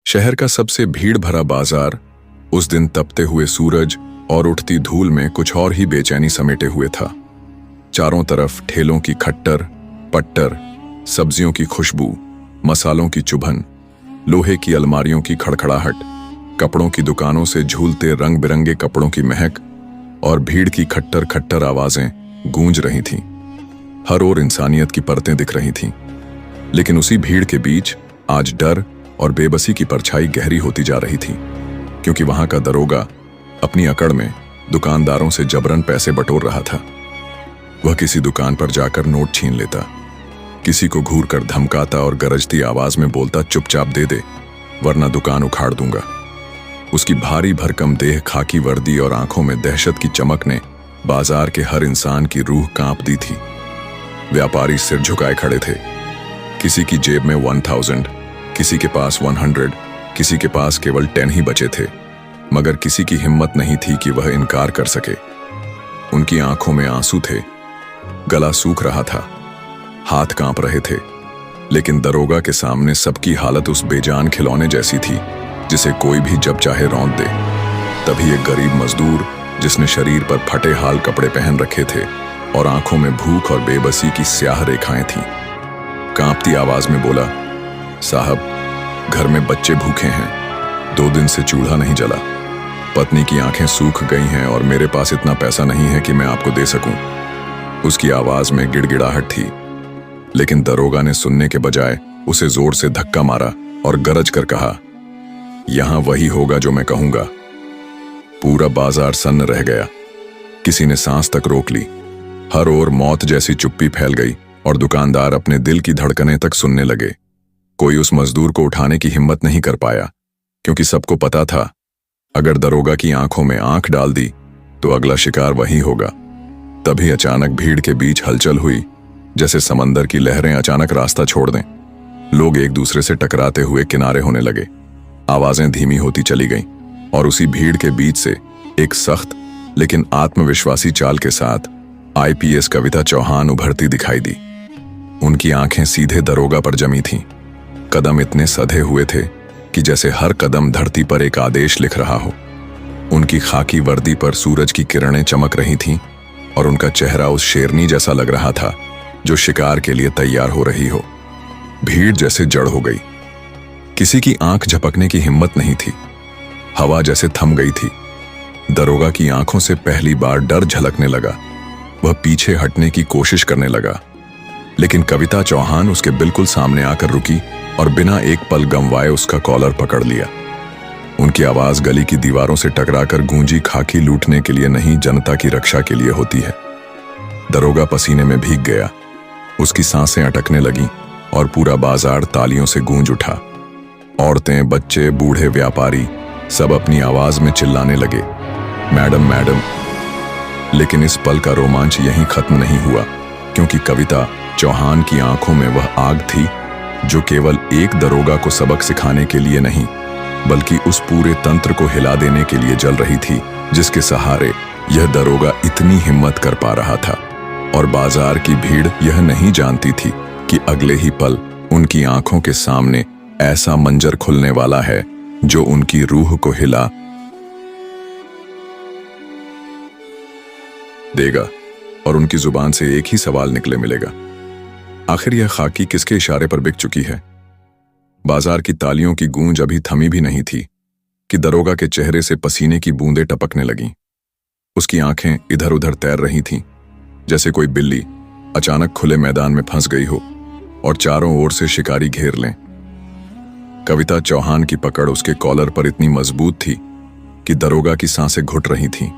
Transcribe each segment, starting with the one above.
शहर का सबसे भीड़ भरा बाजार उस दिन तपते हुए सूरज और उठती धूल में कुछ और ही बेचैनी समेटे हुए था। चारों तरफ ठेलों की खट्टर पट्टर, सब्जियों की खुशबू, मसालों की चुभन, लोहे की अलमारियों की खड़खड़ाहट, कपड़ों की दुकानों से झूलते रंग बिरंगे कपड़ों की महक और भीड़ की खट्टर खट्टर आवाजें गूंज रही थीं। हर ओर इंसानियत की परतें दिख रही थीं, लेकिन उसी भीड़ के बीच आज डर और बेबसी की परछाई गहरी होती जा रही थी, क्योंकि वहां का दरोगा अपनी अकड़ में दुकानदारों से जबरन पैसे बटोर रहा था। वह किसी दुकान पर जाकर नोट छीन लेता, किसी को घूर कर धमकाता और गरजती आवाज में बोलता, चुपचाप दे दे वरना दुकान उखाड़ दूंगा। उसकी भारी भरकम देह, खाकी वर्दी और आंखों में दहशत की चमक ने बाजार के हर इंसान की रूह कांप दी थी। व्यापारी सिर झुकाए खड़े थे, किसी की जेब में 1000, किसी के पास 100, किसी के पास केवल 10 ही बचे थे, मगर किसी की हिम्मत नहीं थी कि वह इनकार कर सके। उनकी आंखों में आंसू थे, गला सूख रहा था, हाथ कांप रहे थे, लेकिन दरोगा के सामने सबकी हालत उस बेजान खिलौने जैसी थी जिसे कोई भी जब चाहे रौंद दे। तभी एक गरीब मजदूर, जिसने शरीर पर फटे हाल कपड़े पहन रखे थे और आंखों में भूख और बेबसी की स्याह रेखाएं थीं, कांपती आवाज में बोला, साहब, घर में बच्चे भूखे हैं, 2 दिन से चूल्हा नहीं जला, पत्नी की आंखें सूख गई हैं और मेरे पास इतना पैसा नहीं है कि मैं आपको दे सकूं। उसकी आवाज में गिड़गिड़ाहट थी, लेकिन दरोगा ने सुनने के बजाय उसे जोर से धक्का मारा और गरज कर कहा, यहां वही होगा जो मैं कहूंगा। पूरा बाजार सन्न रह गया, किसी ने सांस तक रोक ली। हर ओर मौत जैसी चुप्पी फैल गई और दुकानदार अपने दिल की धड़कनें तक सुनने लगे। कोई उस मजदूर को उठाने की हिम्मत नहीं कर पाया, क्योंकि सबको पता था अगर दरोगा की आंखों में आंख डाल दी तो अगला शिकार वही होगा। तभी अचानक भीड़ के बीच हलचल हुई, जैसे समंदर की लहरें अचानक रास्ता छोड़ दें। लोग एक दूसरे से टकराते हुए किनारे होने लगे, आवाजें धीमी होती चली गईं और उसी भीड़ के बीच से एक सख्त लेकिन आत्मविश्वासी चाल के साथ IPS कविता चौहान उभरती दिखाई दी। उनकी आंखें सीधे दरोगा पर जमी थीं, कदम इतने सधे हुए थे कि जैसे हर कदम धरती पर एक आदेश लिख रहा हो। उनकी खाकी वर्दी पर सूरज की किरणें चमक रही थीं और उनका चेहरा उस शेरनी जैसा लग रहा था जो शिकार के लिए तैयार हो रही हो। भीड़ जैसे जड़ हो गई, किसी की आंख झपकने की हिम्मत नहीं थी, हवा जैसे थम गई थी। दरोगा की आंखों से पहली बार डर झलकने लगा, वह पीछे हटने की कोशिश करने लगा, लेकिन कविता चौहान उसके बिल्कुल सामने आकर रुकी और बिना एक पल गंवाए उसका कॉलर पकड़ लिया। उनकी आवाज गली की दीवारों से टकराकर गूंजी, खाकी लूटने के लिए नहीं, जनता की रक्षा के लिए होती है। दरोगा पसीने में भीग गया, उसकी सांसें अटकने लगीं और पूरा बाजार तालियों से गूंज उठा। औरतें, बच्चे, बूढ़े, व्यापारी सब अपनी आवाज में चिल्लाने लगे, मैडम मैडम। लेकिन इस पल का रोमांच यहीं खत्म नहीं हुआ, क्योंकि कविता चौहान की आंखों में वह आग थी जो केवल एक दरोगा को सबक सिखाने के लिए नहीं, बल्कि उस पूरे तंत्र को हिला देने के लिए जल रही थी, जिसके सहारे यह दरोगा इतनी हिम्मत कर पा रहा था। और बाजार की भीड़ यह नहीं जानती थी कि अगले ही पल उनकी आंखों के सामने ऐसा मंजर खुलने वाला है जो उनकी रूह को हिला देगा और उनकी जुबान से एक ही सवाल निकले मिलेगा, आखिर यह खाकी किसके इशारे पर बिक चुकी है। बाजार की तालियों की गूंज अभी थमी भी नहीं थी कि दरोगा के चेहरे से पसीने की बूंदें टपकने लगीं। उसकी आंखें इधर उधर तैर रही थीं, जैसे कोई बिल्ली अचानक खुले मैदान में फंस गई हो और चारों ओर से शिकारी घेर लें। कविता चौहान की पकड़ उसके कॉलर पर इतनी मजबूत थी कि दरोगा की सांसें घुट रही थीं,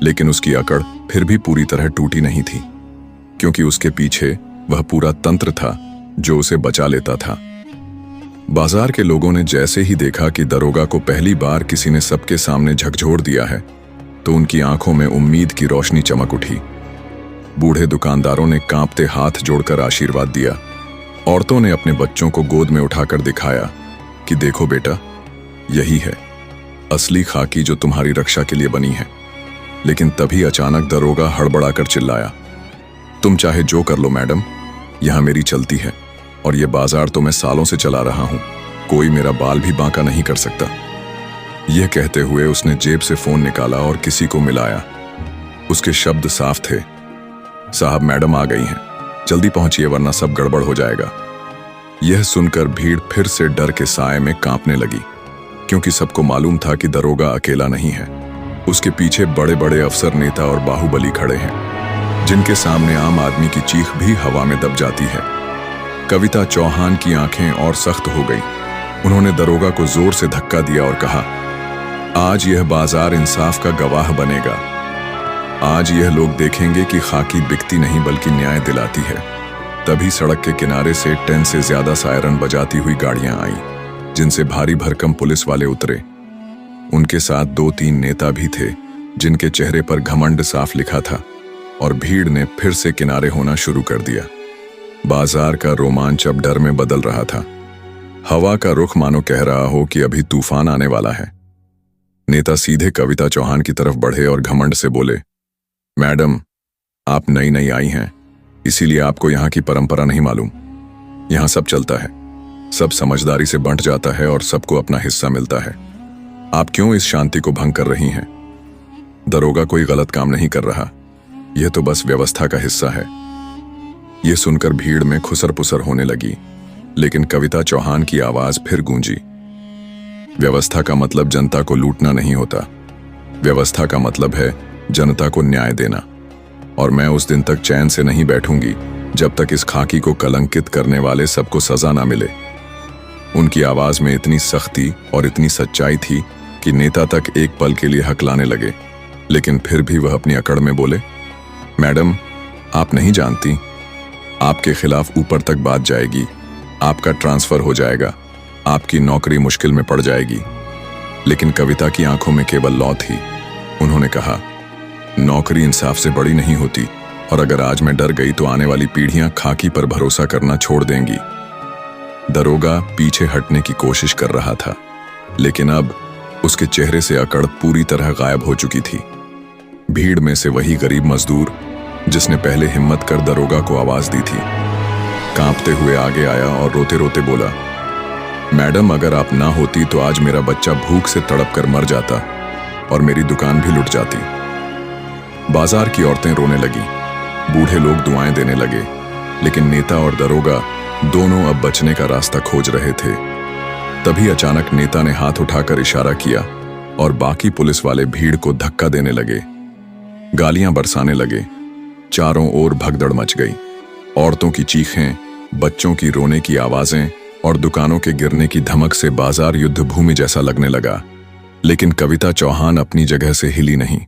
लेकिन उसकी अकड़ फिर भी पूरी तरह टूटी नहीं थी, क्योंकि उसके पीछे वह पूरा तंत्र था जो उसे बचा लेता था। बाजार के लोगों ने जैसे ही देखा कि दरोगा को पहली बार किसी ने सबके सामने झकझोर दिया है, तो उनकी आंखों में उम्मीद की रोशनी चमक उठी। बूढ़े दुकानदारों ने कांपते हाथ जोड़कर आशीर्वाद दिया, औरतों ने अपने बच्चों को गोद में उठाकर दिखाया कि देखो बेटा, यही है असली खाकी जो तुम्हारी रक्षा के लिए बनी है। लेकिन तभी अचानक दरोगा हड़बड़ाकर चिल्लाया, तुम चाहे जो कर लो मैडम, यहां मेरी चलती है और ये बाजार तो मैं सालों से चला रहा हूं। कोई मेरा बाल भी बांका नहीं कर सकता। यह कहते हुए उसने जेब से फोन निकाला और किसी को मिलाया। उसके शब्द साफ थे, साहब मैडम आ गई हैं, जल्दी पहुंचिए वरना सब गड़बड़ हो जाएगा। यह सुनकर भीड़ फिर से डर के साए में कांपने लगी, क्योंकि सबको मालूम था कि दरोगा अकेला नहीं है। उसके पीछे बड़े बड़े अफसर, नेता और बाहुबली खड़े हैं, जिनके सामने आम आदमी की चीख भी हवा में दब जाती है। कविता चौहान की आंखें और सख्त हो गई। उन्होंने दरोगा को जोर से धक्का दिया और कहा, आज यह बाजार इंसाफ का गवाह बनेगा। आज यह लोग देखेंगे कि खाकी बिकती नहीं बल्कि न्याय दिलाती है। तभी सड़क के किनारे से 10 से ज्यादा सायरन बजाती हुई गाड़ियां आईं, जिनसे भारी भरकम पुलिस वाले उतरे। उनके साथ 2-3 नेता भी थे, जिनके चेहरे पर घमंड साफ लिखा था, और भीड़ ने फिर से किनारे होना शुरू कर दिया। बाजार का रोमांच अब डर में बदल रहा था। हवा का रुख मानो कह रहा हो कि अभी तूफान आने वाला है। नेता सीधे कविता चौहान की तरफ बढ़े और घमंड से बोले, मैडम, आप नई नई आई हैं, इसीलिए आपको यहाँ की परंपरा नहीं मालूम। यहाँ सब चलता है, सब समझदारी से बंट जाता है और सबको अपना हिस्सा मिलता है। आप क्यों इस शांति को भंग कर रही हैं? दरोगा कोई गलत काम नहीं कर रहा, यह तो बस व्यवस्था का हिस्सा है। यह सुनकर भीड़ में खुसर पुसर होने लगी, लेकिन कविता चौहान की आवाज फिर गूंजी। व्यवस्था का मतलब जनता को लूटना नहीं होता। व्यवस्था का मतलब है जनता को न्याय देना। और मैं उस दिन तक चैन से नहीं बैठूंगी जब तक इस खाकी को कलंकित करने वाले सबको सजा ना मिले। उनकी आवाज में इतनी सख्ती और इतनी सच्चाई थी कि नेता तक एक पल के लिए हकलाने लगे, लेकिन फिर भी वह अपनी अकड़ में बोले, मैडम, आप नहीं जानती, आपके खिलाफ ऊपर तक बात जाएगी, आपका ट्रांसफर हो जाएगा, आपकी नौकरी मुश्किल में पड़ जाएगी। लेकिन कविता की आंखों में केवल लौ थी। उन्होंने कहा, नौकरी इंसाफ से बड़ी नहीं होती, और अगर आज मैं डर गई तो आने वाली पीढ़ियां खाकी पर भरोसा करना छोड़ देंगी। दरोगा पीछे हटने की कोशिश कर रहा था, लेकिन अब उसके चेहरे से अकड़ पूरी तरह गायब हो चुकी थी। भीड़ में से वही गरीब मजदूर जिसने पहले हिम्मत कर दरोगा को आवाज दी थी, कांपते हुए आगे आया और रोते रोते बोला, मैडम, अगर आप ना होती तो आज मेरा बच्चा भूख से तड़प कर मर जाता और मेरी दुकान भी लुट जाती। बाजार की औरतें रोने लगी, बूढ़े लोग दुआएं देने लगे, लेकिन नेता और दरोगा दोनों अब बचने का रास्ता खोज रहे थे। तभी अचानक नेता ने हाथ उठाकर इशारा किया और बाकी पुलिस वाले भीड़ को धक्का देने लगे। गालियां बरसाने लगे। चारों ओर भगदड़ मच गई। औरतों की चीखें, बच्चों की रोने की आवाजें और दुकानों के गिरने की धमक से बाजार युद्ध भूमि जैसा लगने लगा। लेकिन कविता चौहान अपनी जगह से हिली नहीं।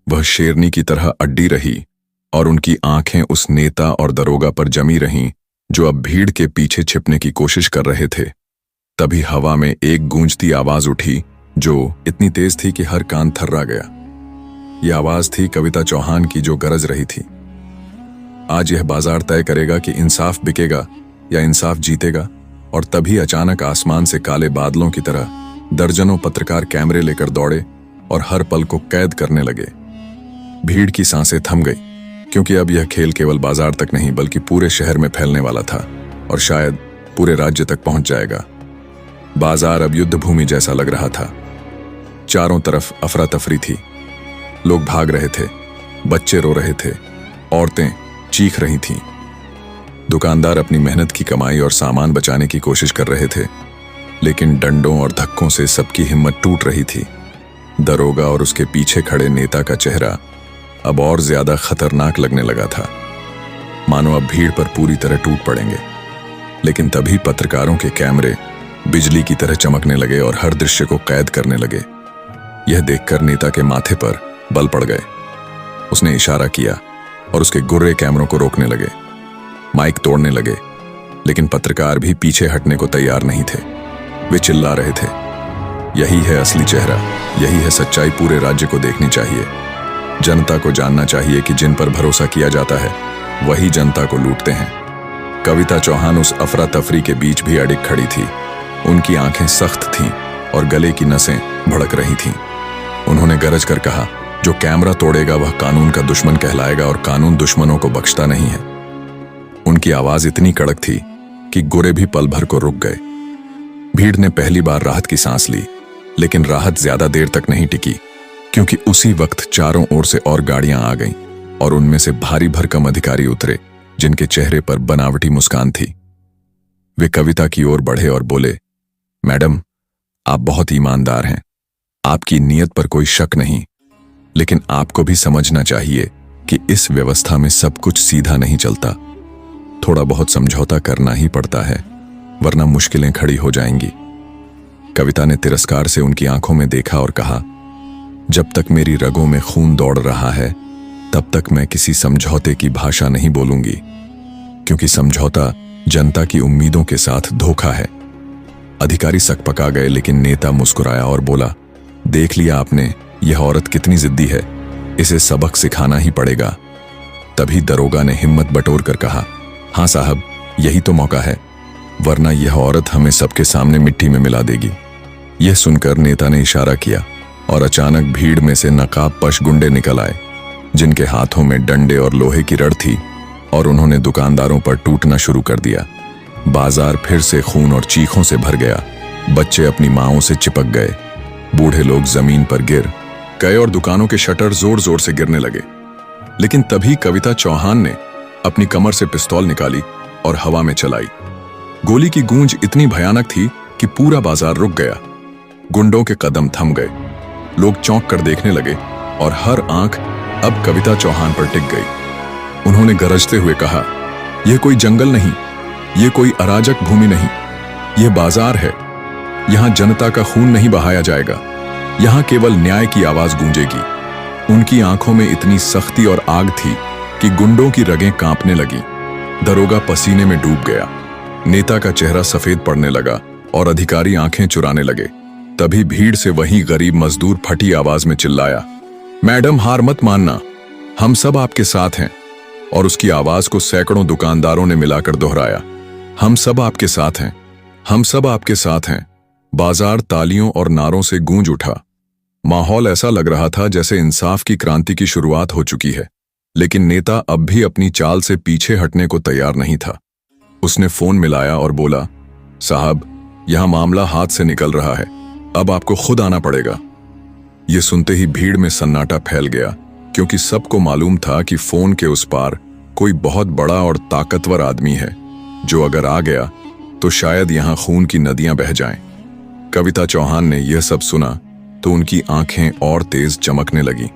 वह शेरनी की तरह अड्डी रही और उनकी आंखें उस नेता और दरोगा पर जमी रहीं जो अब भीड़ के पीछे छिपने की कोशिश कर रहे थे। तभी हवा में एक गूंजती आवाज उठी जो इतनी तेज थी कि हर कान थर्रा गया। यह आवाज थी कविता चौहान की, जो गरज रही थी, आज यह बाजार तय करेगा कि इंसाफ बिकेगा या इंसाफ जीतेगा। और तभी अचानक आसमान से काले बादलों की तरह दर्जनों पत्रकार कैमरे लेकर दौड़े और हर पल को कैद करने लगे। भीड़ की सांसें थम गई, क्योंकि अब यह खेल केवल बाजार तक नहीं बल्कि पूरे शहर में फैलने वाला था और शायद पूरे राज्य तक पहुंच जाएगा। बाजार अब युद्ध भूमि जैसा लग रहा था। चारों तरफ अफरा तफरी थी। लोग भाग रहे थे, बच्चे रो रहे थे, औरतें चीख रही थीं। दुकानदार अपनी मेहनत की कमाई और सामान बचाने की कोशिश कर रहे थे, लेकिन डंडों और धक्कों से सबकी हिम्मत टूट रही थी। दरोगा और उसके पीछे खड़े नेता का चेहरा अब और ज्यादा खतरनाक लगने लगा था, मानो अब भीड़ पर पूरी तरह टूट पड़ेंगे। लेकिन तभी पत्रकारों के कैमरे बिजली की तरह चमकने लगे और हर दृश्य को कैद करने लगे। यह देखकर नेता के माथे पर बल पड़ गए। उसने इशारा किया और उसके गुर्रे कैमरों को रोकने लगे। माइक तोड़ने लगे, लेकिन पत्रकार भी पीछे हटने को तैयार नहीं थे। वे चिल्ला रहे थे, यही है असली चेहरा, यही है सच्चाई, पूरे राज्य को देखनी चाहिए। जनता को जानना चाहिए कि जिन पर भरोसा किया जाता है वही जनता को लूटते हैं। कविता चौहान उस अफरा तफरी के बीच भी अडिग खड़ी थी। उनकी आंखें सख्त थीं और गले की नसें भड़क रही थीं। उन्होंने गरज कर कहा, जो कैमरा तोड़ेगा वह कानून का दुश्मन कहलाएगा और कानून दुश्मनों को बख्शता नहीं है। उनकी आवाज इतनी कड़क थी कि गोरे भी पल भर को रुक गए। भीड़ ने पहली बार राहत की सांस ली, लेकिन राहत ज्यादा देर तक नहीं टिकी, क्योंकि उसी वक्त चारों ओर से और गाड़ियां आ गईं और उनमें से भारी भरकम अधिकारी उतरे, जिनके चेहरे पर बनावटी मुस्कान थी। वे कविता की ओर बढ़े और बोले, मैडम, आप बहुत ईमानदार हैं, आपकी नीयत पर कोई शक नहीं, लेकिन आपको भी समझना चाहिए कि इस व्यवस्था में सब कुछ सीधा नहीं चलता। थोड़ा बहुत समझौता करना ही पड़ता है, वरना मुश्किलें खड़ी हो जाएंगी। कविता ने तिरस्कार से उनकी आंखों में देखा और कहा, जब तक मेरी रगों में खून दौड़ रहा है तब तक मैं किसी समझौते की भाषा नहीं बोलूंगी, क्योंकि समझौता जनता की उम्मीदों के साथ धोखा है। अधिकारी सकपका गए, लेकिन नेता मुस्कुराया और बोला, देख लिया आपने, यह औरत कितनी जिद्दी है, इसे सबक सिखाना ही पड़ेगा। तभी दरोगा ने हिम्मत बटोर कर कहा, हाँ साहब, यही तो मौका है, वरना यह औरत हमें सबके सामने मिट्टी में मिला देगी। यह सुनकर नेता ने इशारा किया और अचानक भीड़ में से नकाबपोश गुंडे निकल आए, जिनके हाथों में डंडे और लोहे की रड थी, और उन्होंने दुकानदारों पर टूटना शुरू कर दिया। बाजार फिर से खून और चीखों से भर गया। बच्चे अपनी मांओं से चिपक गए, बूढ़े लोग जमीन पर गिर गए और दुकानों के शटर जोर जोर से गिरने लगे। लेकिन तभी कविता चौहान ने अपनी कमर से पिस्तौल निकाली और हवा में चलाई। गोली की गूंज इतनी भयानक थी कि पूरा बाजार रुक गया। गुंडों के कदम थम गए, लोग चौंक कर देखने लगे और हर आंख अब कविता चौहान पर टिक गई। उन्होंने गरजते हुए कहा, यह कोई जंगल नहीं, यह कोई अराजक भूमि नहीं, यह बाजार है। यहां जनता का खून नहीं बहाया जाएगा, यहां केवल न्याय की आवाज गूंजेगी। उनकी आंखों में इतनी सख्ती और आग थी कि गुंडों की रगें कांपने लगी। दरोगा पसीने में डूब गया, नेता का चेहरा सफेद पड़ने लगा और अधिकारी आंखें चुराने लगे। तभी भीड़ से वही गरीब मजदूर फटी आवाज में चिल्लाया, मैडम, हार मत मानना, हम सब आपके साथ हैं। और उसकी आवाज को सैकड़ों दुकानदारों ने मिलाकर दोहराया, हम सब आपके साथ हैं, हम सब आपके साथ हैं। बाजार तालियों और नारों से गूंज उठा। माहौल ऐसा लग रहा था जैसे इंसाफ की क्रांति की शुरुआत हो चुकी है। लेकिन नेता अब भी अपनी चाल से पीछे हटने को तैयार नहीं था। उसने फोन मिलाया और बोला, साहब, यहां मामला हाथ से निकल रहा है, अब आपको खुद आना पड़ेगा। यह सुनते ही भीड़ में सन्नाटा फैल गया, क्योंकि सबको मालूम था कि फोन के उस पार कोई बहुत बड़ा और ताकतवर आदमी है, जो अगर आ गया तो शायद यहां खून की नदियां बह जाएं। कविता चौहान ने यह सब सुना तो उनकी आंखें और तेज चमकने लगीं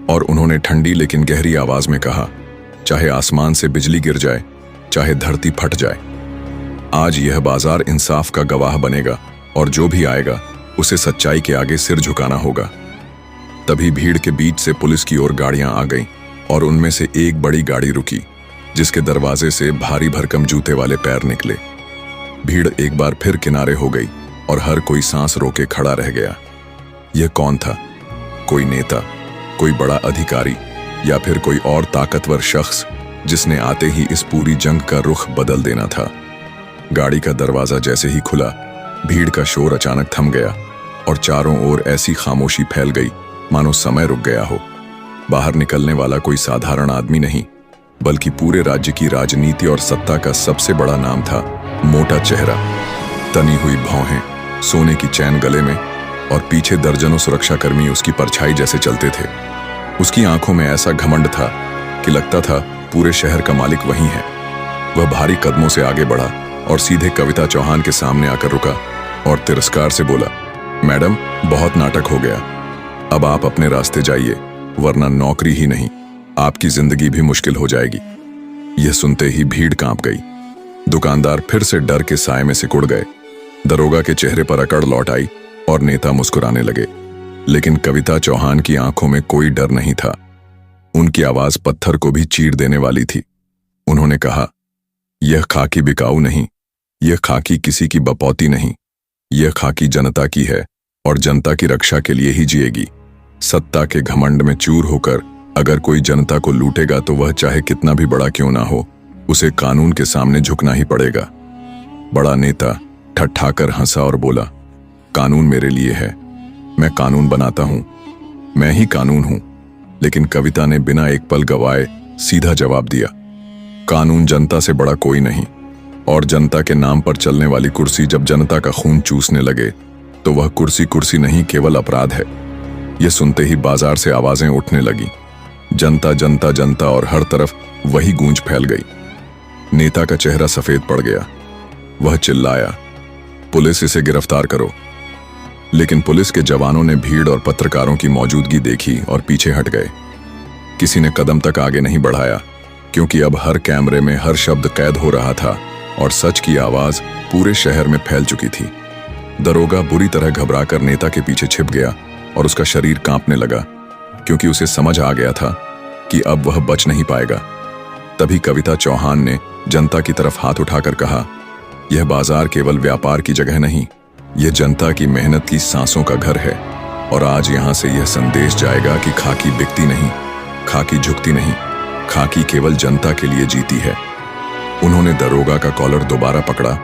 और उन्होंने ठंडी लेकिन गहरी आवाज में कहा, चाहे आसमान से बिजली गिर जाए, चाहे धरती फट जाए, आज यह बाजार इंसाफ का गवाह बनेगा और जो भी आएगा उसे सच्चाई के आगे सिर झुकाना होगा। तभी भीड़ के बीच से पुलिस की ओर गाड़ियां आ गईं और उनमें से एक बड़ी गाड़ी रुकी, जिसके दरवाजे से भारी भरकम जूते वाले पैर निकले। भीड़ एक बार फिर किनारे हो गई और हर कोई सांस रोके खड़ा रह गया। यह कौन था? कोई नेता, कोई बड़ा अधिकारी, या फिर कोई और ताकतवर शख्स जिसने आते ही इस पूरी जंग का रुख बदल देना था। गाड़ी का दरवाजा जैसे ही खुला, भीड़ का शोर अचानक थम गया और चारों ओर ऐसी खामोशी फैल गई मानो समय रुक गया हो। बाहर निकलने वाला कोई साधारण आदमी नहीं, बल्कि पूरे राज्य की राजनीति और सत्ता का सबसे बड़ा नाम था। मोटा चेहरा, तनी हुई भौहें, सोने की चैन गले में, और पीछे दर्जनों सुरक्षाकर्मी उसकी परछाई जैसे चलते थे। उसकी आंखों में ऐसा घमंड था कि लगता था पूरे शहर का मालिक वही है। वह भारी कदमों से आगे बढ़ा और सीधे कविता चौहान के सामने आकर रुका और तिरस्कार से बोला, मैडम, बहुत नाटक हो गया, अब आप अपने रास्ते जाइए, वरना नौकरी ही नहीं, आपकी जिंदगी भी मुश्किल हो जाएगी। यह सुनते ही भीड़ कांप गई। दुकानदार फिर से डर के साए में सिकुड़ गए। दरोगा के चेहरे पर अकड़ लौट आई और नेता मुस्कुराने लगे। लेकिन कविता चौहान की आंखों में कोई डर नहीं था। उनकी आवाज पत्थर को भी चीर देने वाली थी। उन्होंने कहा, यह खाकी बिकाऊ नहीं, यह खाकी किसी की बपौती नहीं, यह खाकी जनता की है और जनता की रक्षा के लिए ही जिएगी। सत्ता के घमंड में चूर होकर अगर कोई जनता को लूटेगा तो वह चाहे कितना भी बड़ा क्यों ना हो, उसे कानून के सामने झुकना ही पड़ेगा। बड़ा नेता ठट्ठाकर हंसा और बोला, कानून मेरे लिए है, मैं कानून बनाता हूं, मैं ही कानून हूं। लेकिन कविता ने बिना एक पल गवाए सीधा जवाब दिया, कानून जनता से बड़ा कोई नहीं। और जनता के नाम पर चलने वाली कुर्सी जब जनता का खून चूसने लगे तो वह कुर्सी कुर्सी नहीं केवल अपराध है। यह सुनते ही बाजार से आवाजें उठने लगी, जनता जनता जनता, और हर तरफ वही गूंज फैल गई। नेता का चेहरा सफेद पड़ गया। वह चिल्लाया, पुलिस इसे गिरफ्तार करो। लेकिन पुलिस के जवानों ने भीड़ और पत्रकारों की मौजूदगी देखी और पीछे हट गए। किसी ने कदम तक आगे नहीं बढ़ाया, क्योंकि अब हर कैमरे में हर शब्द कैद हो रहा था और सच की आवाज पूरे शहर में फैल चुकी थी। दरोगा बुरी तरह घबराकर नेता के पीछे छिप गया और उसका शरीर कांपने लगा, क्योंकि उसे समझ आ गया था कि अब वह बच नहीं पाएगा। तभी कविता चौहान ने जनता की तरफ हाथ उठाकर कहा, यह बाजार केवल व्यापार की जगह नहीं, यह जनता की मेहनत की सांसों का घर है। और आज यहां से यह संदेश जाएगा कि खाकी बिकती नहीं, खाकी झुकती नहीं, खाकी केवल जनता के लिए जीती है। उन्होंने दरोगा का कॉलर दोबारा पकड़ा